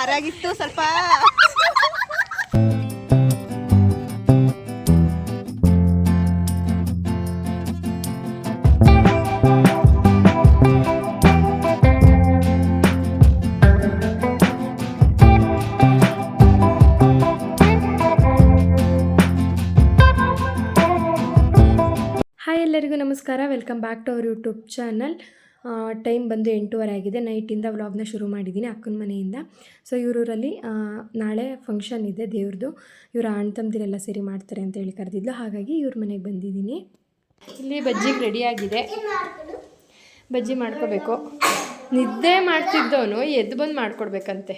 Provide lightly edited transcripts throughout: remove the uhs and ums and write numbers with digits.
ಆರಾಗಿತ್ತು ಸ್ವಲ್ಪ. ಹಾಯ್ ಎಲ್ಲರಿಗೂ ನಮಸ್ಕಾರ, welcome back to our YouTube channel. Time ಬಂದು 8:30 ಆಗಿದೆ. ನೈಟಿಂದ ವ್ಲಾಗ್ನ ಶುರು ಮಾಡಿದ್ದೀನಿ ಅಕ್ಕನ ಮನೆಯಿಂದ. ಸೊ ಇವರೂರಲ್ಲಿ ನಾಳೆ ಫಂಕ್ಷನ್ ಇದೆ ದೇವ್ರದ್ದು. ಇವರ ಅಣ್ಣ ತಮ್ಮದಿರೆಲ್ಲ ಸೇರಿ ಮಾಡ್ತಾರೆ ಅಂತ ಹೇಳಿ ಕರೆದಿದ್ಲು, ಹಾಗಾಗಿ ಇವ್ರ ಮನೆಗೆ ಬಂದಿದ್ದೀನಿ. ಇಲ್ಲಿ ಬಜ್ಜಿಗೆ ರೆಡಿಯಾಗಿದೆ, ಬಜ್ಜಿ ಮಾಡ್ಕೋಬೇಕು. ನಿದ್ದೆ ಮಾಡ್ತಿದ್ದವನು ಎದ್ದು ಬಂದು ಮಾಡ್ಕೊಡ್ಬೇಕಂತೆ.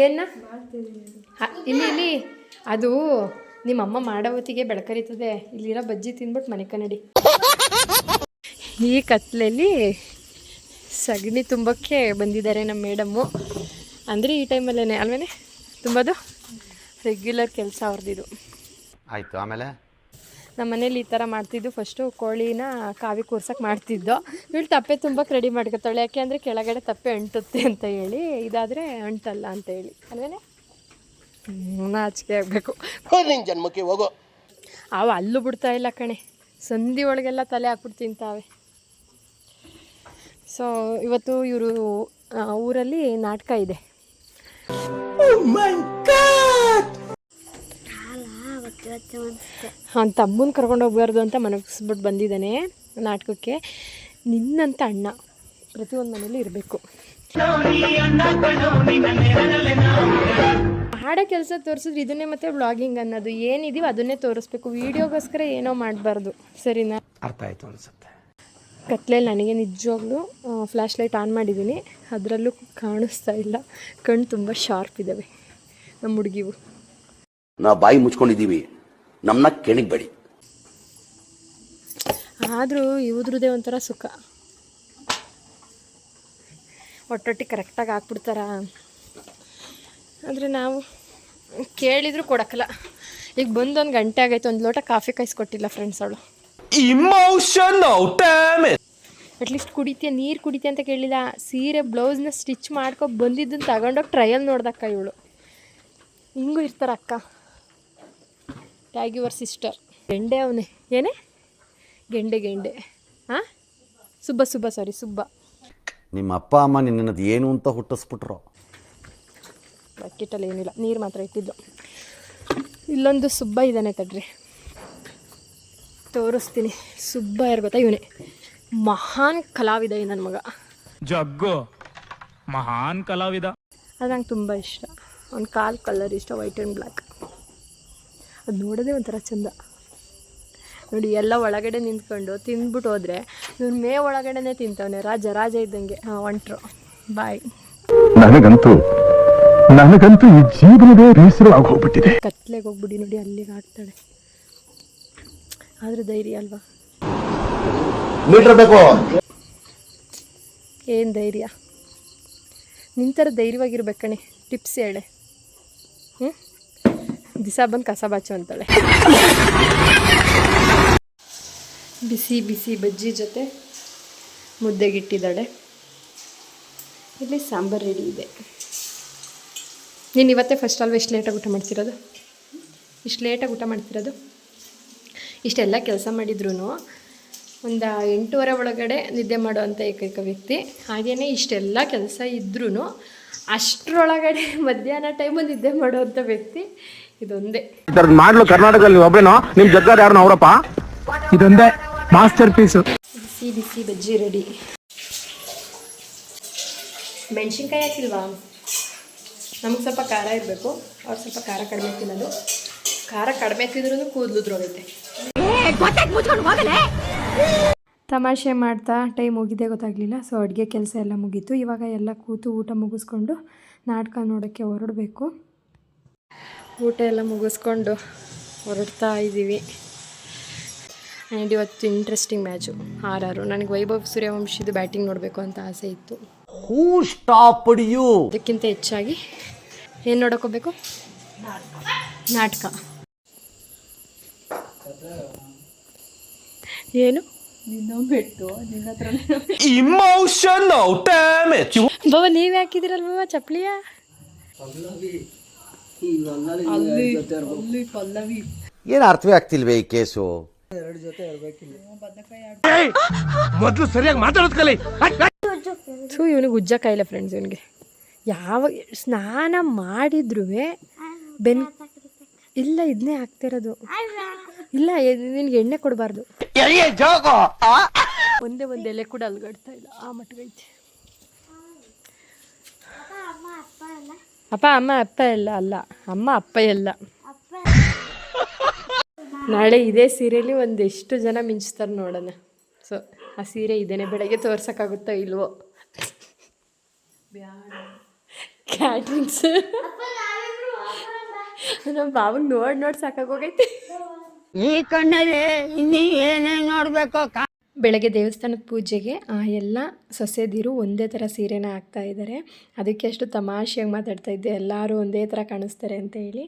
ಏನ ಇಲ್ಲಿ ಅದು ನಿಮ್ಮಮ್ಮ ಮಾಡೋ ಹೊತ್ತಿಗೆ ಬೆಳಕರಿತದೆ. ಇಲ್ಲಿರೋ ಬಜ್ಜಿ ತಿಂದ್ಬಿಟ್ಟು ಮನೆ ಕನ್ನಡಿ. ಈ ಕತ್ಲಲ್ಲಿ ಸಗಣಿ ತುಂಬಕ್ಕೆ ಬಂದಿದ್ದಾರೆ ನಮ್ಮ ಮೇಡಮ್ಮು. ಅಂದರೆ ಈ ಟೈಮಲ್ಲೇ ಅಲ್ವೇ ತುಂಬೋದು ರೆಗ್ಯುಲರ್ ಕೆಲಸ ಅವ್ರದ್ದಿದು. ಆಯಿತು. ಆಮೇಲೆ ನಮ್ಮ ಮನೇಲಿ ಈ ಥರ ಮಾಡ್ತಿದ್ದು. ಫಸ್ಟು ಕೋಳಿನ ಕಾವಿ ಕೂರ್ಸಕ್ಕೆ ಮಾಡ್ತಿದ್ದೋ. ಇವಳು ತಪ್ಪೆ ತುಂಬಕ್ಕೆ ರೆಡಿ ಮಾಡ್ಕೊತಾಳೆ. ಯಾಕೆ ಅಂದರೆ ಕೆಳಗಡೆ ತಪ್ಪೆ ಅಂಟುತ್ತೆ ಅಂತ ಹೇಳಿ, ಇದಾದರೆ ಅಂಟಲ್ಲ ಅಂತ ಹೇಳಿ ಅಲ್ವೇ. ನಾಚಿಕೆ ಆಗಬೇಕು. ಜನ್ಮಕ್ಕೆ ಹೋಗೋ ಅವು ಅಲ್ಲೂ ಬಿಡ್ತಾ ಇಲ್ಲ ಕಣೆ, ಸಂಧಿ ಒಳಗೆಲ್ಲ ತಲೆ ಹಾಕ್ಬಿಟ್ಟು ತಿಂತಾವೆ. ಸೊ ಇವತ್ತು ಇವರು ಊರಲ್ಲಿ ನಾಟಕ ಇದೆ. ಅವ್ನ ತಮ್ಮನ ಕರ್ಕೊಂಡು ಹೋಗ್ಬಾರ್ದು ಅಂತ ಮನಸ್ಬಿಟ್ಟು ಬಂದಿದ್ದಾನೆ ನಾಟಕಕ್ಕೆ. ನಿನ್ನಂತ ಅಣ್ಣ ಪ್ರತಿಯೊಂದು ಮನೇಲಿ ಇರಬೇಕು. ಮಾಡೋ ಕೆಲಸ ತೋರಿಸಿದ್ರೆ ಇದನ್ನೇ ಮತ್ತೆ ವ್ಲಾಗಿಂಗ್ ಅನ್ನೋದು ಏನಿದೀವಿ ಅದನ್ನೇ ತೋರಿಸ್ಬೇಕು. ವೀಡಿಯೋಗೋಸ್ಕರ ಏನೋ ಮಾಡಬಾರ್ದು, ಸರಿನಾ? ಅರ್ಥ ಆಯಿತು ಅನಿಸುತ್ತೆ. ಕತ್ಲೆಯಲ್ಲಿ ನನಗೆ ನಿಜವಾಗ್ಲೂ ಫ್ಲ್ಯಾಶ್ ಲೈಟ್ ಆನ್ ಮಾಡಿದ್ದೀನಿ, ಅದರಲ್ಲೂ ಕಾಣಿಸ್ತಾ ಇಲ್ಲ. ಕಣ್ಣು ತುಂಬ ಶಾರ್ಪ್ ಇದ್ದಾವೆ ನಮ್ಮ ಹುಡುಗಿವು. ನಾವು ಬಾಯಿ ಮುಚ್ಕೊಂಡಿದ್ದೀವಿ, ನಮ್ಮನ್ನ ಕೆಣಿಗ್ಬೇಡಿ. ಆದರೂ ಇವ್ರದ್ದೇ ಒಂಥರ ಸುಖ. ಒಟ್ಟೊಟ್ಟಿಗೆ ಕರೆಕ್ಟಾಗಿ ಹಾಕ್ಬಿಡ್ತಾರ. ಆದರೆ ನಾವು ಕೇಳಿದ್ರು ಕೊಡಕ್ಕಲ್ಲ. ಈಗ ಬಂದೊಂದು ಗಂಟೆ ಆಗೈತೆ, ಒಂದು ಲೋಟ ಕಾಫಿ ಕಾಯಿಸ್ಕೊಟ್ಟಿಲ್ಲ ಫ್ರೆಂಡ್ಸ್ ಅವಳು. ಅಟ್ಲೀಸ್ಟ್ ಕುಡಿತೀಯ, ನೀರು ಕುಡಿತೀಯ ಅಂತ ಕೇಳಿಲ್ಲ. ಸೀರೆ ಬ್ಲೌಸ್ನ ಸ್ಟಿಚ್ ಮಾಡ್ಕೊ ಬಂದಿದ್ದನ್ನು ತಗೊಂಡೋಗಿ ಟ್ರಯಲ್ ನೋಡ್ದಕ್ಕ ಇವಳು. ಹಿಂಗೂ ಇರ್ತಾರೆ ಅಕ್ಕ. Tag your sister. ಗೆಂಡೆ ಅವನೇ ಏನೇ ಗೆಂಡೆ ಹಾಂ ಸುಬ್ಬ. ನಿಮ್ಮ ಅಪ್ಪ ಅಮ್ಮ ನಿನ್ನದು ಏನು ಅಂತ ಹುಟ್ಟಿಸ್ಬಿಟ್ರು. ಬಕೆಟಲ್ಲಿ ಏನಿಲ್ಲ, ನೀರು ಮಾತ್ರ ಇಟ್ಟಿದ್ದು. ಇಲ್ಲೊಂದು ಸುಬ್ಬ ಇದ್ದಾನೆ, ತಡ್ರಿ ತೋರಿಸ್ತೀನಿ. ಸುಬ್ಬ ಯಾರು ಗೊತ್ತಾ? ಇವನೇ ಮಹಾನ್ ಕಲಾವಿದ. ನನ್ನ ಮಗ ಜಗ್ಗು ಮಹಾನ್ ಕಲಾವಿದ. ಅದು ನಂಗೆ ತುಂಬ ಇಷ್ಟ. ಅವ್ನ ಕಾಲ್ ಕಲರ್ ಇಷ್ಟ, ವೈಟ್ ಆ್ಯಂಡ್ ಬ್ಲ್ಯಾಕ್. ಅದು ನೋಡೋದೇ ಒಂಥರ ಚೆಂದ. ನೋಡಿ, ಎಲ್ಲ ಒಳಗಡೆ ನಿಂತ್ಕೊಂಡು ತಿಂದ್ಬಿಟ್ಟು ಹೋದರೆ ಇವ್ನ ಒಳಗಡೆನೇ ತಿಂತವನೆ. ರಾಜ ಇದ್ದಂಗೆ. ಒಂಟ್ರು ಬಾಯ್. ನನಗಂತೂ ಈ ಜೀವನವೇ ಬೇಸರವಾಗಿ ಹೋಗ್ಬಿಟ್ಟಿದೆ. ಕತ್ಲೆಗೆ ಹೋಗ್ಬಿಡಿ ನೋಡಿ, ಅಲ್ಲಿಗೆ ಆಗ್ತಾಳೆ. ಆದ್ರೆ ಧೈರ್ಯ ಅಲ್ವಾ? ಏನು ಧೈರ್ಯ? ನಿಂತರ ಧೈರ್ಯವಾಗಿರ್ಬೇಕಣೆ. ಟಿಪ್ಸ್ ಹೇಳೆ. ದಿಸ ಬಂದು ಕಸ ಬಾಚು ಅಂತಾಳೆ. ಬಿಸಿ ಬಜ್ಜಿ ಜೊತೆ ಮುದ್ದೆಗಿಟ್ಟಿದ್ದಾಳೆ. ಇಲ್ಲಿ ಸಾಂಬಾರು ರೆಡಿ ಇದೆ. ನೀನು ಇವತ್ತೇ ಫಸ್ಟ್ ಅಲ್ವಾ ಇಷ್ಟು ಲೇಟಾಗಿ ಊಟ ಮಾಡ್ತಿರೋದು? ಇಷ್ಟೆಲ್ಲ ಕೆಲಸ ಮಾಡಿದ್ರೂ ಒಂದು 8:30 ಒಳಗಡೆ ನಿದ್ದೆ ಮಾಡುವಂಥ ಏಕೈಕ ವ್ಯಕ್ತಿ. ಹಾಗೆಯೇ ಇಷ್ಟೆಲ್ಲ ಕೆಲಸ ಇದ್ರೂ ಅಷ್ಟರೊಳಗಡೆ ಮಧ್ಯಾಹ್ನ ಟೈಮು ನಿದ್ದೆ ಮಾಡುವಂಥ ವ್ಯಕ್ತಿ ಇದೊಂದೇ. ಮಾಡಲು ಕರ್ನಾಟಕದಲ್ಲಿ ಒಬ್ಬರೇನೋ ನಿಮ್ಮ ಜಗ್ಗಾರ ಯಾರನ್ನ ಅವರಪ್ಪ. ಇದೊಂದೇ ಮಾಸ್ಟರ್ ಪೀಸು. ಬಿಸಿ ಬಜ್ಜಿ ರೆಡಿ. ಮೆಣಸಿನ್ಕಾಯಿ ಹಾಕಿಲ್ವಾ? ನಮಗೆ ಸ್ವಲ್ಪ ಖಾರ ಇರಬೇಕು, ಅವ್ರು ಸ್ವಲ್ಪ ಖಾರ ಕಡಿಮೆ ತಿನ್ನೋದು. ಖಾರ ಕಡಿಮೆ ತಿಂದ್ರೂ ಕೂದಲುದ್ರೋಗೈತೆ. ತಮಾಷೆ ಮಾಡ್ತಾ ಟೈಮ್ ಹೋಗಿದ್ದೇ ಗೊತ್ತಾಗಲಿಲ್ಲ. ಸೊ ಅಡುಗೆ ಕೆಲಸ ಎಲ್ಲ ಮುಗೀತು. ಇವಾಗ ಎಲ್ಲ ಕೂತು ಊಟ ಮುಗಿಸ್ಕೊಂಡು ನಾಟಕ ನೋಡೋಕ್ಕೆ ಹೊರಡಬೇಕು. ಊಟ ಎಲ್ಲ ಮುಗಿಸ್ಕೊಂಡು ಹೊರಡ್ತಾ ಇದ್ದೀವಿ. ಆ್ಯಂಡ್ ಇವತ್ತು ಇಂಟ್ರೆಸ್ಟಿಂಗ್ ಮ್ಯಾಚು RR. ನನಗೆ ವೈಭವ್ ಸೂರ್ಯವಂಶಿದು ಬ್ಯಾಟಿಂಗ್ ನೋಡಬೇಕು ಅಂತ ಆಸೆ ಇತ್ತು. ಅದಕ್ಕಿಂತ ಹೆಚ್ಚಾಗಿ ಏನು ನೋಡೋಕೋಬೇಕು? ನಾಟಕ. ಏನು ಇಮೋಷನಲ್ ಡ್ಯಾಮೇಜ್. ಬಾಬಾ ನೀವು ಹಾಕಿದಿರಲ್ಲ ಬಾಬಾ ಚಪ್ಲಿಯ ಏನು ಅರ್ಥವೇ ಆಗ್ತಿಲ್ವೇ ಈ ಕೇಸು? ಮೊದಲು ಸರಿಯಾಗಿ ಮಾತಾಡೋದು ಕಲಿ. ಇವನಿಗೆ ಉಜ್ಜ ಕಾಯಿಲ್ಲ ಫ್ರೆಂಡ್ಸ್. ಇವನಿಗೆ ಯಾವ ಸ್ನಾನ ಮಾಡಿದ್ರು ಇಲ್ಲ ಇದನ್ನೇ ಹಾಕ್ತಿರೋದು. ಇಲ್ಲ ನಿನ್ಗೆ ಎಣ್ಣೆ ಕೊಡಬಾರ್ದು. ಒಂದೇ ಒಂದು ಎಲೆ ಕೂಡ ಅಲ್ಗಾಡ್ತಾ ಇಲ್ಲ, ಆ ಮಟ್ಟಿಗೈತೆ. ಅಪ್ಪ ಅಮ್ಮ ಅಪ್ಪ ಎಲ್ಲ ಅಲ್ಲ, ಅಮ್ಮ ಅಪ್ಪ ಎಲ್ಲ. ನಾಳೆ ಇದೇ ಸೀರೆಯಲ್ಲಿ ಒಂದೆಷ್ಟು ಜನ ಮಿಂಚ್ತಾರೆ ನೋಡೋಣ. ಸೊ ಆ ಸೀರೆ ಇದೇನೆ, ಬೆಳಗ್ಗೆ ತೋರ್ಸೋಕ್ಕಾಗುತ್ತಾ ಇಲ್ವೋ? ಕ್ಯಾಟ್ರಿಂಗ್ಸ್ ನಮ್ಮ ಬಾಬಂಗೆ ನೋಡಿ ಸಾಕಾಗೋಗೈತೆ. ಈ ಕಣ್ಣಲ್ಲಿ ಇನ್ನೀ ಏನೇನು ನೋಡಬೇಕು. ಬೆಳಗ್ಗೆ ದೇವಸ್ಥಾನದ ಪೂಜೆಗೆ ಎಲ್ಲ ಸೊಸೆದಿರು ಒಂದೇ ಥರ ಸೀರೆನ ಹಾಕ್ತಾ ಇದ್ದಾರೆ. ಅದಕ್ಕೆ ಅಷ್ಟು ತಮಾಷೆಯಾಗಿ ಮಾತಾಡ್ತಾ ಇದ್ದೆ, ಎಲ್ಲರೂ ಒಂದೇ ಥರ ಕಾಣಿಸ್ತಾರೆ ಅಂತ ಹೇಳಿ.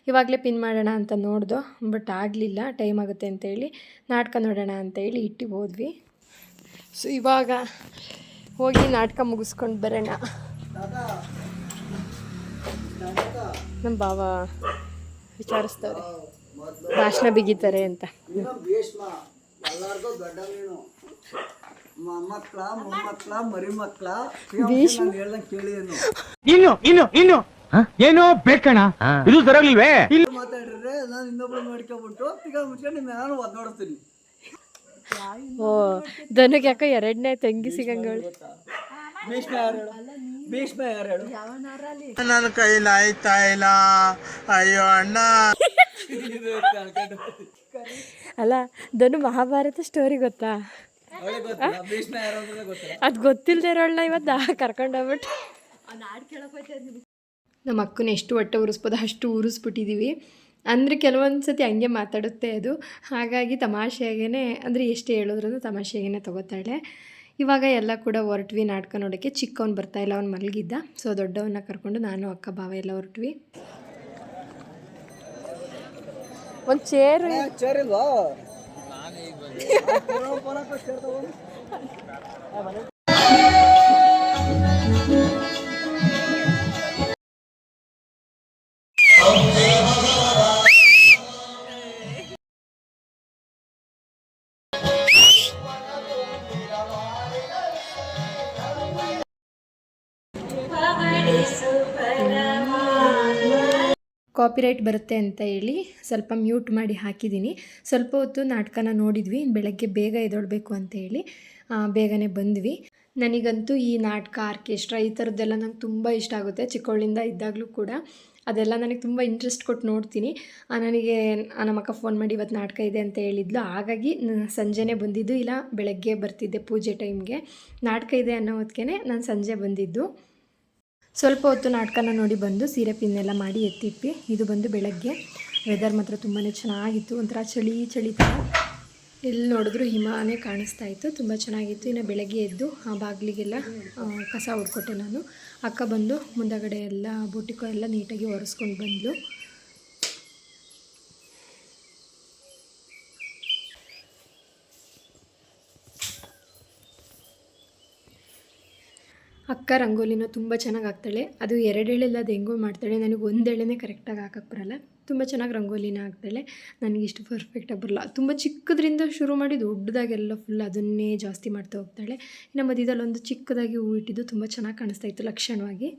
ಇವಾಗಲೇ ಪಿನ್ ಮಾಡೋಣ ಅಂತ ನೋಡ್ದೋ, ಬಟ್ ಆಗಲಿಲ್ಲ, ಟೈಮ್ ಆಗುತ್ತೆ ಅಂತೇಳಿ ನಾಟಕ ನೋಡೋಣ ಅಂತೇಳಿ ಇಟ್ಟಿಗೆ ಹೋದ್ವಿ. ಸೊ ಇವಾಗ ಹೋಗಿ ನಾಟಕ ಮುಗಿಸ್ಕೊಂಡು ಬರೋಣ. ನಮ್ಮ ಬಾವ ವಿಚಾರಿಸ್ತಾರೆ, ಭಾಷಣ ಬಿಗಿತಾರೆ ಅಂತ. ಎಲ್ಲಾರ್ಗೂ ದೊಡ್ಡ ಮೀನು, ಮೊಮ್ಮಕ್ಳ ಮೊಮ್ಮಕ್ಳ ಮರಿ ಮಕ್ಳ ಹೇಳ್ದಂಗೆ ಕೇಳಿ. ಇನ್ನು ಏನೋ ಬೇಕಣ, ಇದು ಸರಿಯಾಗ್ಲಿಲ್ವೇ? ಮಾತಾಡಿದ್ರೆ ನಾನು ಇನ್ನೊಬ್ರು ನೋಡ್ಕೊಂಡ್ಬಿಟ್ಟು ಈಗ ಮುಚ್ಕೊಂಡು ನಿಮ್ಮ ನಾನು ಒದ್ದಾಡ್ತೀನಿ. ಓ ಧನುಗೆ ಯಾಕೋ ಎರಡನೇ ತಂಗಿ ಸಿಗಂಗಳು. ಭೀಷ್ಮ ಯಾರು ಹೇಳು? ನನ್ನ ಕೈಲಿ ಆಯ್ತಾ ಇಲ್ಲ, ಅಯ್ಯೋ ಅಣ್ಣ. ಅಲ್ಲ ಧನು ಮಹಾಭಾರತ ಸ್ಟೋರಿ ಗೊತ್ತಾ? ಅದು ಗೊತ್ತಿಲ್ಲದೆ ಇರೋಳನ್ನ ಇವತ್ತು ಕರ್ಕೊಂಡೋಗ್ಬಿಟ್ಟು ನಮ್ಮ ಅಕ್ಕನ ಎಷ್ಟು ಹೊಟ್ಟೆ ಉರಿಸ್ಬೋದು ಅಷ್ಟು ಉರಿಸ್ಬಿಟ್ಟಿದ್ದೀವಿ. ಅಂದರೆ ಕೆಲವೊಂದು ಸತಿ ಹಂಗೆ ಮಾತಾಡುತ್ತೆ ಅದು, ಹಾಗಾಗಿ ತಮಾಷೆಯಾಗೇ, ಅಂದರೆ ಎಷ್ಟು ಹೇಳಿದ್ರೂ ತಮಾಷೆಯಾಗೇ ತಗೋತಾಳೆ. ಇವಾಗ ಎಲ್ಲ ಕೂಡ ಹೊರಟ್ವಿ ನಾಟಕ ನೋಡೋಕ್ಕೆ. ಚಿಕ್ಕವನು ಬರ್ತಾಯಿಲ್ಲ, ಅವ್ನು ಮಲಗಿದ್ದ. ಸೊ ದೊಡ್ಡವನ್ನ ಕರ್ಕೊಂಡು ನಾನು ಅಕ್ಕ ಭಾವ ಎಲ್ಲ ಹೊರಟ್ವಿ. ಒಂದು ಚೇರು ಇಲ್ವಾ? ಕಾಪಿರೈಟ್ ಬರುತ್ತೆ ಅಂತ ಹೇಳಿ ಸ್ವಲ್ಪ ಮ್ಯೂಟ್ ಮಾಡಿ ಹಾಕಿದ್ದೀನಿ. ಸ್ವಲ್ಪ ಹೊತ್ತು ನಾಟಕನ ನೋಡಿದ್ವಿ. ಬೆಳಗ್ಗೆ ಬೇಗ ಎದ್ದೇಳಬೇಕು ಅಂತ ಹೇಳಿ ಬೇಗನೆ ಬಂದ್ವಿ. ನನಗಂತೂ ಈ ನಾಟಕ, ಆರ್ಕೆಸ್ಟ್ರಾ ಈ ಥರದ್ದೆಲ್ಲ ನಂಗೆ ತುಂಬ ಇಷ್ಟ ಆಗುತ್ತೆ. ಚಿಕ್ಕವಳಿಂದ ಇದ್ದಾಗಲೂ ಕೂಡ ಅದೆಲ್ಲ ನನಗೆ ತುಂಬ ಇಂಟ್ರೆಸ್ಟ್ ಕೊಟ್ಟು ನೋಡ್ತೀನಿ. ನನಗೆ ನಮ್ಮ ಅಕ್ಕ ಫೋನ್ ಮಾಡಿ ಇವತ್ತು ನಾಟಕ ಇದೆ ಅಂತ ಹೇಳಿದ್ಲು. ಹಾಗಾಗಿ ಸಂಜೆನೇ ಬಂದಿದ್ದು, ಇಲ್ಲ ಬೆಳಗ್ಗೆ ಬರ್ತಿದ್ದೆ ಪೂಜೆ ಟೈಮ್ಗೆ. ನಾಟಕ ಇದೆ ಅನ್ನೋ ಹೊತ್ತಿಗೆ ನಾನು ಸಂಜೆ ಬಂದಿದ್ದು. ಸ್ವಲ್ಪ ಹೊತ್ತು ನಾಟಕನ ನೋಡಿ ಬಂದು ಸೀರೆ ಪಿನ್ನೆಲ್ಲ ಮಾಡಿ ಎತ್ತಿಟ್ವಿ. ಇದು ಬಂದು ಬೆಳಗ್ಗೆ. ವೆದರ್ ಮಾತ್ರ ತುಂಬಾ ಚೆನ್ನಾಗಿತ್ತು, ಒಂಥರ ಚಳಿ ಥರ. ಎಲ್ಲಿ ನೋಡಿದ್ರು ಹಿಮಾನೇ ಕಾಣಿಸ್ತಾ ಇತ್ತು, ತುಂಬ ಚೆನ್ನಾಗಿತ್ತು. ಇನ್ನು ಬೆಳಗ್ಗೆ ಎದ್ದು ಆ ಬಾಗಿಲಿಗೆಲ್ಲ ಕಸ ಹೊಡ್ಕೊಟ್ಟೆ ನಾನು. ಅಕ್ಕ ಬಂದು ಮುಂದಗಡೆ ಎಲ್ಲ ಬೂಟಿಕೋ ಎಲ್ಲ ನೀಟಾಗಿ ಒರೆಸ್ಕೊಂಡು ಬಂದಳು. ಅಕ್ಕ ರಂಗೋಲಿನ ತುಂಬ ಚೆನ್ನಾಗಿ ಹಾಕ್ತಾಳೆ. ಅದು ಎರಡೆಳೆಲ್ಲ ಅದು ಹೆಂಗೋ ಮಾಡ್ತಾಳೆ, ನನಗೆ ಒಂದೆಳೆನೇ ಕರೆಕ್ಟಾಗಿ ಹಾಕಕ್ಕೆ ಬರಲ್ಲ. ತುಂಬ ಚೆನ್ನಾಗಿ ರಂಗೋಲಿನ ಹಾಕ್ತಾಳೆ, ನನಗಿಷ್ಟು ಪರ್ಫೆಕ್ಟಾಗಿ ಬರಲ್ಲ. ತುಂಬ ಚಿಕ್ಕದ್ರಿಂದ ಶುರು ಮಾಡಿ ದೊಡ್ಡದಾಗೆಲ್ಲ ಫುಲ್ ಅದನ್ನೇ ಜಾಸ್ತಿ ಮಾಡ್ತಾ ಹೋಗ್ತಾಳೆ. ಇನ್ನು ಮಧ್ಯದಲ್ಲಿ ಒಂದು ಚಿಕ್ಕದಾಗಿ ಹೂ ಇಟ್ಟಿದ್ದು ತುಂಬ ಚೆನ್ನಾಗಿ ಕಾಣಿಸ್ತಾ ಇತ್ತು ಲಕ್ಷಣವಾಗಿ.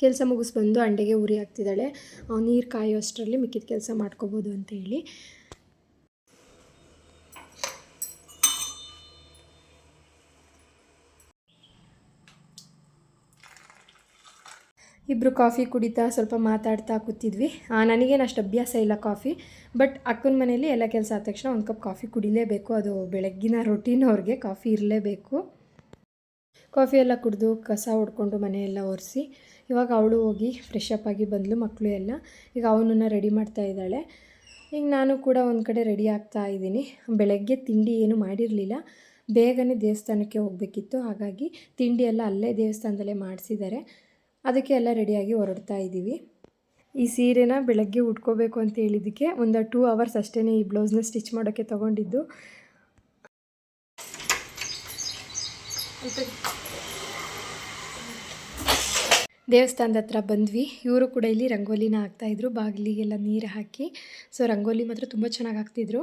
ಕೆಲಸ ಮುಗಿಸ್ಬಂದು ಅಂಡೆಗೆ ಉರಿ ಹಾಕ್ತಿದ್ದಾಳೆ. ನೀರು ಕಾಯೋ ಅಷ್ಟರಲ್ಲಿ ಮಿಕ್ಕಿದ ಕೆಲಸ ಮಾಡ್ಕೋಬೋದು ಅಂತ ಹೇಳಿ. ಇಬ್ಬರು ಕಾಫಿ ಕುಡಿತಾ ಸ್ವಲ್ಪ ಮಾತಾಡ್ತಾ ಕೂತಿದ್ವಿ. ನನಗೇನು ಅಷ್ಟು ಅಭ್ಯಾಸ ಇಲ್ಲ ಕಾಫಿ, ಬಟ್ ಅಕ್ಕನ ಮನೇಲಿ ಎಲ್ಲ ಕೆಲಸ ಆದ ತಕ್ಷಣ ಒಂದು ಕಪ್ ಕಾಫಿ ಕುಡಿಲೇಬೇಕು. ಅದು ಬೆಳಗ್ಗಿನ ರೊಟೀನ್, ಅವ್ರಿಗೆ ಕಾಫಿ ಇರಲೇಬೇಕು. ಕಾಫಿ ಎಲ್ಲ ಕುಡಿದು ಕಸ ಹೊಡ್ಕೊಂಡು ಮನೆಯೆಲ್ಲ ಒರೆಸಿ ಇವಾಗ ಅವಳು ಹೋಗಿ ಫ್ರೆಶ್ ಅಪ್ ಆಗಿ ಬಂದಳು. ಮಕ್ಕಳು ಎಲ್ಲ ಈಗ ಅವನನ್ನು ರೆಡಿ ಮಾಡ್ತಾ ಇದ್ದಾಳೆ. ಈಗ ನಾನು ಕೂಡ ಒಂದು ಕಡೆ ರೆಡಿ ಆಗ್ತಾ ಇದ್ದೀನಿ. ಬೆಳಗ್ಗೆ ತಿಂಡಿ ಏನು ಮಾಡಿರಲಿಲ್ಲ, ಬೇಗನೆ ದೇವಸ್ಥಾನಕ್ಕೆ ಹೋಗಬೇಕಿತ್ತು. ಹಾಗಾಗಿ ತಿಂಡಿ ಎಲ್ಲ ಅಲ್ಲೇ ದೇವಸ್ಥಾನದಲ್ಲೇ ಮಾಡಿಸಿದ್ದಾರೆ. ಅದಕ್ಕೆ ಎಲ್ಲ ರೆಡಿಯಾಗಿ ಹೊರಡ್ತಾ ಇದ್ದೀವಿ. ಈ ಸೀರೆನ ಬೆಳಗ್ಗೆ ಉಟ್ಕೋಬೇಕು ಅಂತ ಹೇಳಿದ್ದಕ್ಕೆ ಒಂದು 2 ಅವರ್ಸ್ ಅಷ್ಟೇ ಈ ಬ್ಲೌಸ್ನ ಸ್ಟಿಚ್ ಮಾಡೋಕ್ಕೆ ತೊಗೊಂಡಿದ್ದು. ದೇವಸ್ಥಾನದ ಹತ್ರ ಬಂದ್ವಿ. ಇವರು ಕೂಡ ಇಲ್ಲಿ ರಂಗೋಲಿನ ಹಾಕ್ತಾಯಿದ್ರು, ಬಾಗಿಲಿಗೆಲ್ಲ ನೀರು ಹಾಕಿ. ಸೊ ರಂಗೋಲಿ ಮಾತ್ರ ತುಂಬ ಚೆನ್ನಾಗಿ ಹಾಕ್ತಿದ್ರು.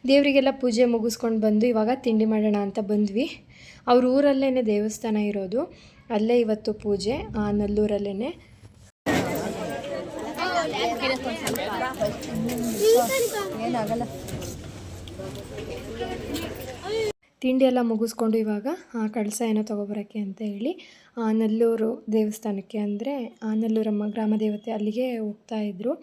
ದೇವರಿಗೆಲ್ಲ ಪೂಜೆ ಮುಗಿಸ್ಕೊಂಡು ಬಂದು ಇವಾಗ ತಿಂಡಿ ಮಾಡೋಣ ಅಂತ ಬಂದ್ವಿ. ಅವ್ರ ಊರಲ್ಲೇ ದೇವಸ್ಥಾನ ಇರೋದು, ಅಲ್ಲೇ ಇವತ್ತು ಪೂಜೆ, ನಲ್ಲೂರಲ್ಲೇ. ತಿಂಡಿ ಎಲ್ಲ ಮುಗಿಸ್ಕೊಂಡು ಇವಾಗ ಕಳಸ ಏನೋ ತೊಗೊಬರೋಕ್ಕೆ ಅಂತ ಹೇಳಿ ನಲ್ಲೂರು ದೇವಸ್ಥಾನಕ್ಕೆ, ಅಂದರೆ ನಲ್ಲೂರಮ್ಮ ಗ್ರಾಮ ದೇವತೆ, ಅಲ್ಲಿಗೆ ಹೋಗ್ತಾಯಿದ್ರು.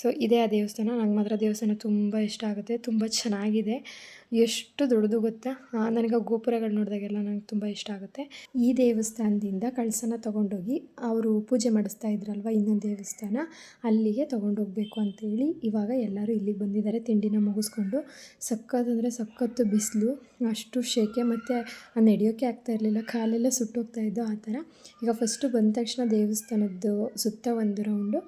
ಸೊ ಇದೇ ಆ ದೇವಸ್ಥಾನ. ನಂಗೆ ಮಾತ್ರ ದೇವಸ್ಥಾನ ತುಂಬ ಇಷ್ಟ ಆಗುತ್ತೆ, ತುಂಬ ಚೆನ್ನಾಗಿದೆ. ಎಷ್ಟು ದೊಡ್ಡದು ಗೊತ್ತಾ, ನನಗೆ ಗೋಪುರಗಳು ನೋಡಿದಾಗೆಲ್ಲ ನಂಗೆ ತುಂಬ ಇಷ್ಟ ಆಗುತ್ತೆ. ಈ ದೇವಸ್ಥಾನದಿಂದ ಕಳಸನ ತೊಗೊಂಡೋಗಿ ಅವರು ಪೂಜೆ ಮಾಡಿಸ್ತಾ ಇದ್ರಲ್ವ ಇನ್ನೊಂದು ದೇವಸ್ಥಾನ, ಅಲ್ಲಿಗೆ ತೊಗೊಂಡೋಗ್ಬೇಕು ಅಂತೇಳಿ ಇವಾಗ ಎಲ್ಲರೂ ಇಲ್ಲಿಗೆ ಬಂದಿದ್ದಾರೆ ತಿಂಡಿನ ಮುಗಿಸ್ಕೊಂಡು. ಸಖತ್ತಂದರೆ ಸಖತ್ತು ಬಿಸಿಲು, ಅಷ್ಟು ಶೇಕೆ, ಮತ್ತು ನಡೆಯೋಕ್ಕೆ ಆಗ್ತಾ ಇರಲಿಲ್ಲ, ಕಾಲೆಲ್ಲ ಸುಟ್ಟೋಗ್ತಾ ಇದ್ದು ಆ ಥರ. ಈಗ ಫಸ್ಟು ಬಂದ ತಕ್ಷಣ ದೇವಸ್ಥಾನದ್ದು ಸುತ್ತ ಒಂದು ರೌಂಡು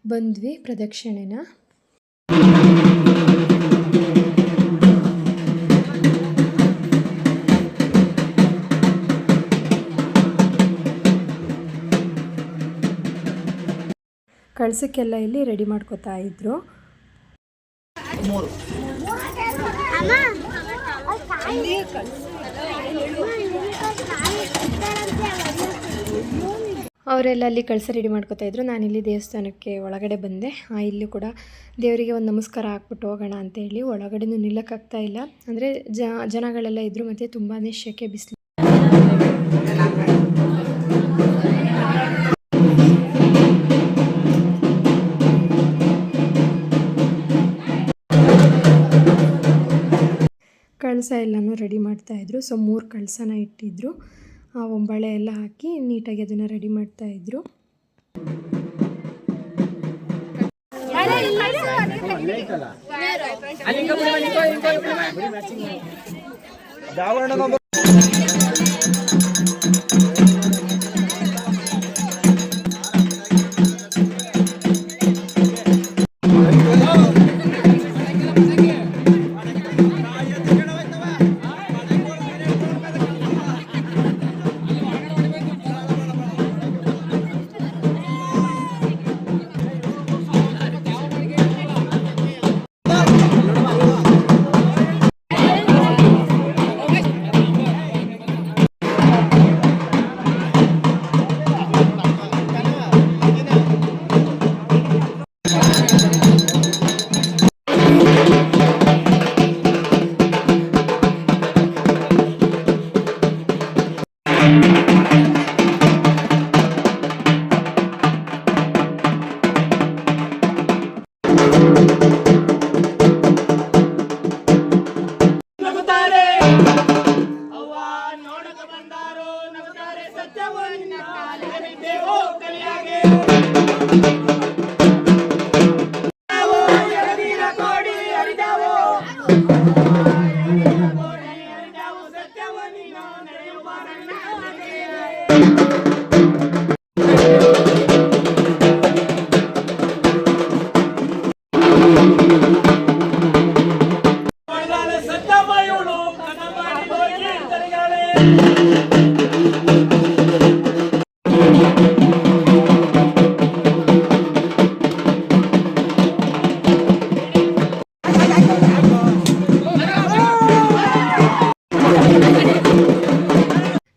ಬಂದ್ವಿ ಪ್ರದಕ್ಷಿಣೆನ. ಕಳಸಕ್ಕೆಲ್ಲ ಇಲ್ಲಿ ರೆಡಿ ಮಾಡ್ಕೋತಾ ಇದ್ರು. ಅವರೆಲ್ಲ ಅಲ್ಲಿ ಕಳಸ ರೆಡಿ ಮಾಡ್ಕೋತಾ ಇದ್ರು. ನಾನಿಲ್ಲಿ ದೇವಸ್ಥಾನಕ್ಕೆ ಒಳಗಡೆ ಬಂದೆ. ಇಲ್ಲಿ ಕೂಡ ದೇವರಿಗೆ ಒಂದು ನಮಸ್ಕಾರ ಹಾಕ್ಬಿಟ್ಟು ಹೋಗೋಣ ಅಂತೇಳಿ ಒಳಗಡೆನೂ ನಿಲ್ಲಕ್ಕಾಗ್ತಾ ಇಲ್ಲ, ಅಂದರೆ ಜನಗಳೆಲ್ಲ ಇದ್ದರು, ಮತ್ತು ತುಂಬಾ ಶೆಕೆ ಬಿಸಿಲು. ಕಳಸ ಎಲ್ಲನೂ ರೆಡಿ ಮಾಡ್ತಾಯಿದ್ರು. ಸೊ 3 ಕಳಸನ ಇಟ್ಟಿದ್ರು, ಒಂಬಳೆ ಎಲ್ಲ ಹಾಕಿ ನೀಟಾಗಿ ಅದನ್ನು ರೆಡಿ ಮಾಡ್ತಾಯಿದ್ರು.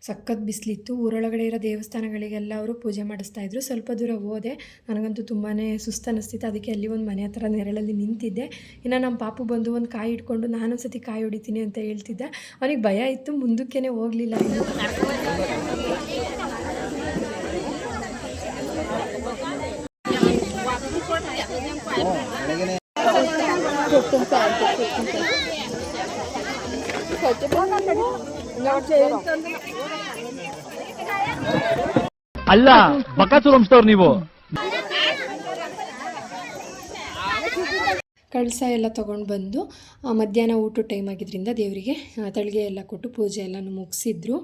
ಸಖತ್ ಬಿಸಿಲಿತ್ತು. ಊರೊಳಗಡೆ ಇರೋ ದೇವಸ್ಥಾನಗಳಿಗೆಲ್ಲ ಅವರು ಪೂಜೆ ಮಾಡಿಸ್ತಾಯಿದ್ರು. ಸ್ವಲ್ಪ ದೂರ ಹೋದೆ, ನನಗಂತೂ ತುಂಬಾ ಸುಸ್ತು ಅನ್ನಿಸ್ತಿತ್ತು. ಅದಕ್ಕೆ ಅಲ್ಲಿ ಒಂದು ಮನೆ ಹತ್ರ ನೆರಳಲ್ಲಿ ನಿಂತಿದ್ದೆ. ಇನ್ನು ನಮ್ಮ ಪಾಪು ಬಂದು ಒಂದು ಕಾಯಿ ಇಟ್ಕೊಂಡು ನಾನೊಂದು ಸತಿ ಕಾಯಿ ಹೊಡಿತೀನಿ ಅಂತ ಹೇಳ್ತಿದ್ದ. ಅವನಿಗೆ ಭಯ ಇತ್ತು, ಮುಂದಕ್ಕೇ ಹೋಗಲಿಲ್ಲ. ಅಲ್ಲ ಬಕಾಸೂರು ವಂಶದವ್ರು ನೀವು. ಕಳಸ ಎಲ್ಲ ತೊಗೊಂಡು ಬಂದು ಮಧ್ಯಾಹ್ನ ಊಟ ಟೈಮ್ ಆಗಿದ್ದರಿಂದ ದೇವರಿಗೆ ತಳಿಗೆ ಎಲ್ಲ ಕೊಟ್ಟು ಪೂಜೆ ಎಲ್ಲನೂ ಮುಗಿಸಿದ್ರು.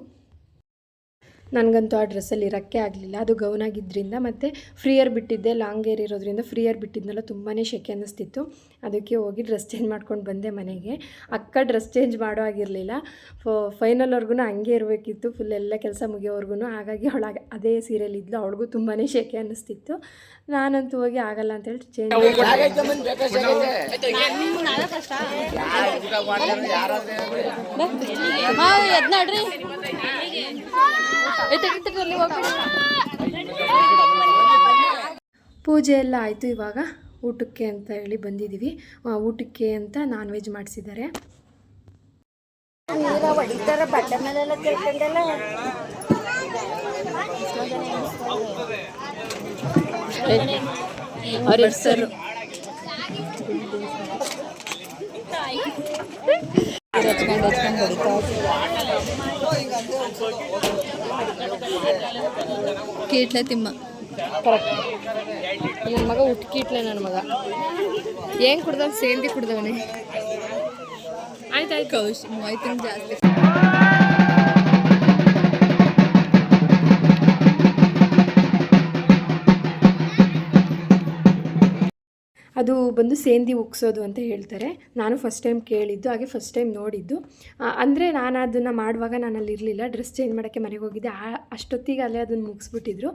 ನನಗಂತೂ ಆ ಡ್ರೆಸ್ಸಲ್ಲಿ ಇರೋಕ್ಕೆ ಆಗಲಿಲ್ಲ. ಅದು ಗೌನ್ ಆಗಿದ್ದರಿಂದ ಮತ್ತು ಫ್ರೀಯರ್ ಬಿಟ್ಟಿದ್ದೆ, ಲಾಂಗ್ ಏರ್ ಇರೋದ್ರಿಂದ ಫ್ರೀಯರ್ ಬಿಟ್ಟಿದ್ನಲ್ಲ ತುಂಬಾ ಶೆಕೆ ಅನ್ನಿಸ್ತಿತ್ತು. ಅದಕ್ಕೆ ಹೋಗಿ ಡ್ರೆಸ್ ಚೇಂಜ್ ಮಾಡ್ಕೊಂಡು ಬಂದೆ ಮನೆಗೆ. ಅಕ್ಕ ಡ್ರೆಸ್ ಚೇಂಜ್ ಮಾಡೋ ಆಗಿರಲಿಲ್ಲ, ಫೈನಲ್ವರೆಗೂ ಹಂಗೆ ಇರಬೇಕಿತ್ತು, ಫುಲ್ ಎಲ್ಲ ಕೆಲಸ ಮುಗಿಯೋವರೆಗೂ. ಹಾಗಾಗಿ ಅವಳಾಗ ಅದೇ ಸೀರೆಯಲ್ಲಿದ್ಲು, ಅವಳಿಗೂ ತುಂಬಾ ಶೆಕೆ ಅನ್ನಿಸ್ತಿತ್ತು. ನಾನಂತೂ ಹೋಗಿ ಆಗಲ್ಲ ಅಂತೇಳಿ ಚೇಂಜ್ ಪೂಜೆ ಎಲ್ಲ ಆಯಿತು. ಇವಾಗ ಊಟಕ್ಕೆ ಅಂತ ಹೇಳಿ ಬಂದಿದ್ದೀವಿ. ಊಟಕ್ಕೆ ಅಂತ ನಾನ್ ವೆಜ್ ಮಾಡಿಸಿದ್ದಾರೆ. ಅವ್ರ ಹೆಸರು ಕೀಟ್ಲೆ ತಿಮ್ಮ ನನ್ನ ಮಗ ಉಟ್ಕೀಟ್ಲೆ. ನನ್ನ ಮಗ ಏನ್ ಕುಡ್ದವ್? ಸೇಂದಿ ಕುಡ್ದವನೇ. ಆಯ್ತಾಯ್ತು ಆಯ್ತು ಜಾಸ್ತಿ. ಅದು ಬಂದು ಸೇಂದಿ ಉಗ್ಸೋದು ಅಂತ ಹೇಳ್ತಾರೆ. ನಾನು ಫಸ್ಟ್ ಟೈಮ್ ಕೇಳಿದ್ದು, ಹಾಗೆ ಫಸ್ಟ್ ಟೈಮ್ ನೋಡಿದ್ದು. ಅಂದರೆ ನಾನು ಅದನ್ನು ಮಾಡುವಾಗ ನಾನು ಅಲ್ಲಿ ಇರಲಿಲ್ಲ, ಡ್ರೆಸ್ ಚೇಂಜ್ ಮಾಡೋಕ್ಕೆ ಮನೆಗೆ ಹೋಗಿದ್ದೆ. ಅಷ್ಟೊತ್ತಿಗೆ ಅಲ್ಲೇ ಅದನ್ನು ಮುಗಿಸ್ಬಿಟ್ಟಿದ್ರು.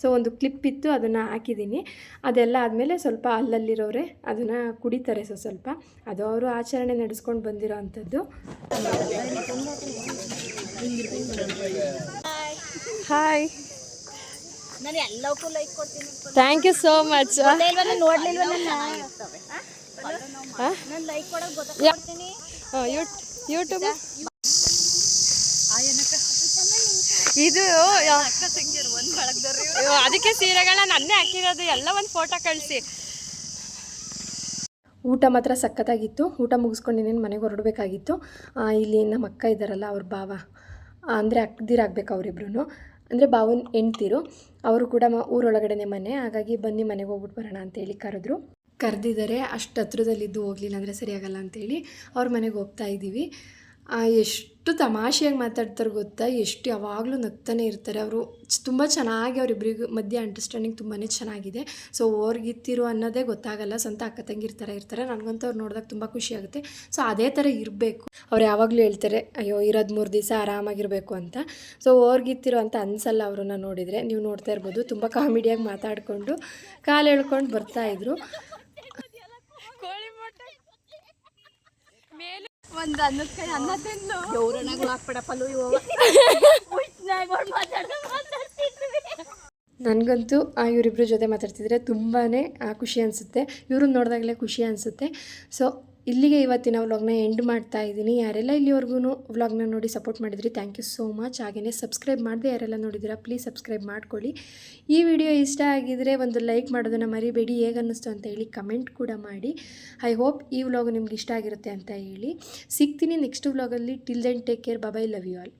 ಸೊ ಒಂದು ಕ್ಲಿಪ್ ಇತ್ತು, ಅದನ್ನು ಹಾಕಿದ್ದೀನಿ. ಅದೆಲ್ಲ ಆದಮೇಲೆ ಸ್ವಲ್ಪ ಅಲ್ಲಲ್ಲಿರೋರೆ ಅದನ್ನು ಕುಡಿತಾರೆ ಸ್ವಲ್ಪ. ಅದು ಅವರು ಆಚರಣೆ ನಡೆಸ್ಕೊಂಡು ಬಂದಿರೋ ಅಂಥದ್ದು. Hi, thank you so much. YouTube ಇದು ಅದಕ್ಕೆ ಸೀರೆಗಳ ನನ್ನೇ ಹಾಕಿರೋದು ಎಲ್ಲ. ಒಂದು ಫೋಟೋ ಕಳಿಸಿ. ಊಟ ಮಾತ್ರ ಸಖತ್ತಾಗಿತ್ತು. ಊಟ ಮುಗಿಸ್ಕೊಂಡು ಮನೆಗೆ ಹೊರಡಬೇಕಾಗಿತ್ತು. ಇಲ್ಲಿ ನಮ್ಮ ಅಕ್ಕ ಇದ್ದಾರಲ್ಲ, ಅವ್ರ ಭಾವ ಅಂದರೆ ಅಕ್ಕದಿರಾಗಬೇಕು ಅವರಿಬ್ರು, ಅಂದರೆ ಬಾವನ ಹೆಂಡ್ತಿರು. ಅವರು ಕೂಡ ಊರೊಳಗಡೆ ಮನೆ, ಹಾಗಾಗಿ ಬನ್ನಿ ಮನೆಗೆ ಹೋಗ್ಬಿಟ್ಟು ಬರೋಣ ಅಂತೇಳಿ ಕರೆದಿದ್ದಾರೆ. ಅಷ್ಟು ಹತ್ರದಲ್ಲಿದ್ದು ಹೋಗಲಿಲ್ಲ ಅಂದರೆ ಸರಿಯಾಗಲ್ಲ ಅಂತೇಳಿ ಅವ್ರ ಮನೆಗೆ ಹೋಗ್ತಾ ಇದ್ದೀವಿ. ಎಷ್ಟು ತಮಾಷೆಯಾಗಿ ಮಾತಾಡ್ತಾರೆ ಗೊತ್ತಾ, ಎಷ್ಟು ಯಾವಾಗಲೂ ನಗ್ತಾನೆ ಇರ್ತಾರೆ ಅವರು. ತುಂಬ ಚೆನ್ನಾಗಿ ಅವರಿಬ್ಬರಿಗೂ ಮಧ್ಯೆ ಅಂಡರ್ಸ್ಟ್ಯಾಂಡಿಂಗ್ ತುಂಬಾ ಚೆನ್ನಾಗಿದೆ. ಸೊ ಅವ್ರಿಗಿತ್ತಿರು ಅನ್ನೋದೇ ಗೊತ್ತಾಗಲ್ಲ, ಸ್ವಂತ ಅಕ್ಕ ತಂಗಿರ ಥರ ಇರ್ತಾರೆ. ನನಗಂತೂ ಅವ್ರು ನೋಡಿದಾಗ ತುಂಬ ಖುಷಿಯಾಗುತ್ತೆ. ಸೊ ಅದೇ ಥರ ಇರಬೇಕು. ಅವ್ರು ಯಾವಾಗಲೂ ಹೇಳ್ತಾರೆ, ಅಯ್ಯೋ ಇರೋದು 3 ದಿವಸ ಆರಾಮಾಗಿರಬೇಕು ಅಂತ. ಸೊ ಅವ್ರಿಗಿತ್ತಿರೋ ಅಂತ ಅನಿಸಲ್ಲ ಅವ್ರನ್ನ ನೋಡಿದರೆ. ನೀವು ನೋಡ್ತಾ ಇರ್ಬೋದು, ತುಂಬ ಕಾಮಿಡಿಯಾಗಿ ಮಾತಾಡಿಕೊಂಡು ಕಾಲು ಎಳ್ಕೊಂಡು ಬರ್ತಾಯಿದ್ರು. ಒಂದು ಅನ್ನದ ಅನ್ನ ತಿಂದು ಗೌರವನಾಗಳು ಹಾಕ್ಬೇಡ ಪಲ್ಲು ನನಗಂತೂ ಇವರಿಬ್ಬರ ಜೊತೆ ಮಾತಾಡ್ತಿದ್ರೆ ತುಂಬಾ ಖುಷಿ ಅನಿಸುತ್ತೆ. ಇವ್ರನ್ನ ನೋಡಿದಾಗಲೇ ಖುಷಿ ಅನಿಸುತ್ತೆ. ಸೊ ಇಲ್ಲಿಗೆ ಇವತ್ತಿನ ವ್ಲಾಗ್ನ ಎಂಡ್ ಮಾಡ್ತಾ ಇದ್ದೀನಿ. ಯಾರೆಲ್ಲ ಇಲ್ಲಿವರೆಗೂ ವ್ಲಾಗ್ನ ನೋಡಿ ಸಪೋರ್ಟ್ ಮಾಡಿದ್ರಿ, ಥ್ಯಾಂಕ್ ಯು ಸೋ ಮಚ್. ಹಾಗೆಯೇ ಸಬ್ಸ್ಕ್ರೈಬ್ ಮಾಡದೆ ಯಾರೆಲ್ಲ ನೋಡಿದ್ದೀರಾ ಪ್ಲೀಸ್ ಸಬ್ಸ್ಕ್ರೈಬ್ ಮಾಡ್ಕೊಳ್ಳಿ. ಈ ವಿಡಿಯೋ ಇಷ್ಟ ಆಗಿದರೆ ಒಂದು ಲೈಕ್ ಮಾಡೋದನ್ನು ಮರಿಬೇಡಿ. ಹೇಗೆ ಅನ್ನಿಸ್ತು ಅಂತ ಹೇಳಿ ಕಮೆಂಟ್ ಕೂಡ ಮಾಡಿ. ಐ ಹೋಪ್ ಈ ವ್ಲಾಗು ನಿಮ್ಗೆ ಇಷ್ಟ ಆಗಿರುತ್ತೆ ಅಂತ ಹೇಳಿ. ಸಿಗ್ತೀನಿ ನೆಕ್ಸ್ಟ್ ವ್ಲಾಗಲ್ಲಿ. Till then take care, bye, love you all.